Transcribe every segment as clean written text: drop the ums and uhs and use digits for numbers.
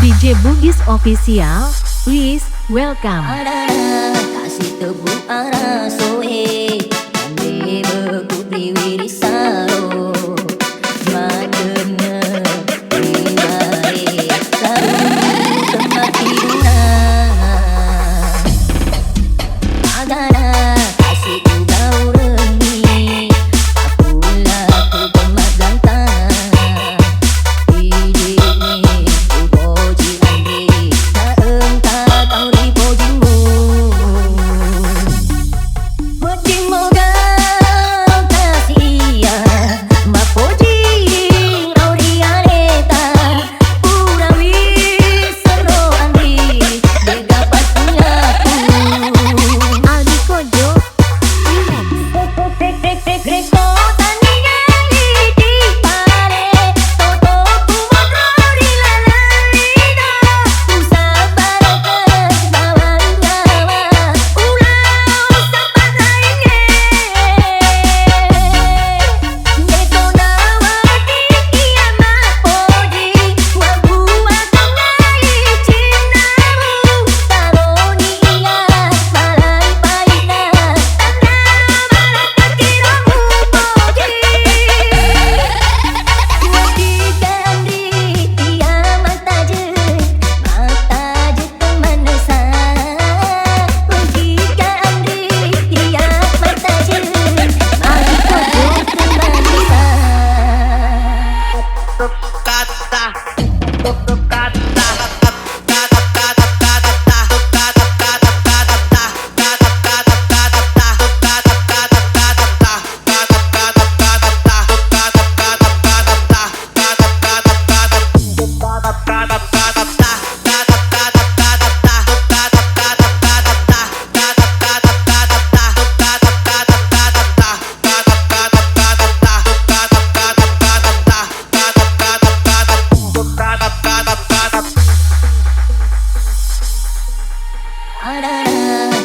DJ Bugis Official, please welcome. Kasih tebu arah soe, ande beku priwiri saro, madene priware, sarung kemakina. Agana kasih ubau remi, akulah ku kemat gantang.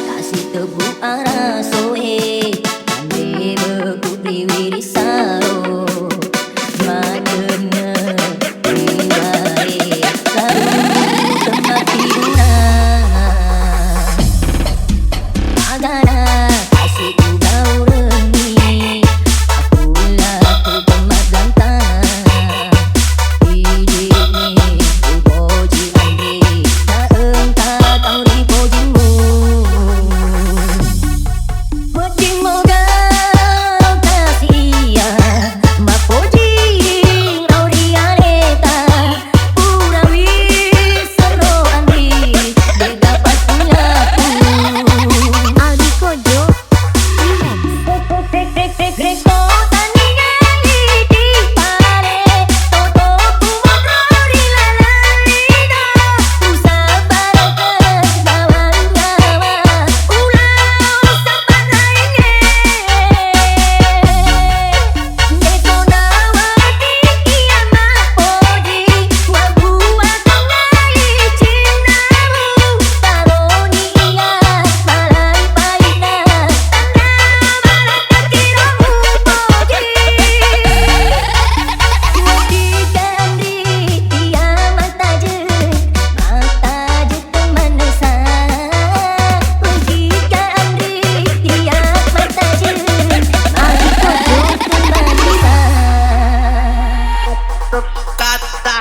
Kasih tebu arah soe, ande beku priwiri saro, madene priware, sarung kemakina. Agana kasih ubau remi, akulah ku kemat gantang. Idini ku poji ande, tak engkau tahu di pojimu. Kata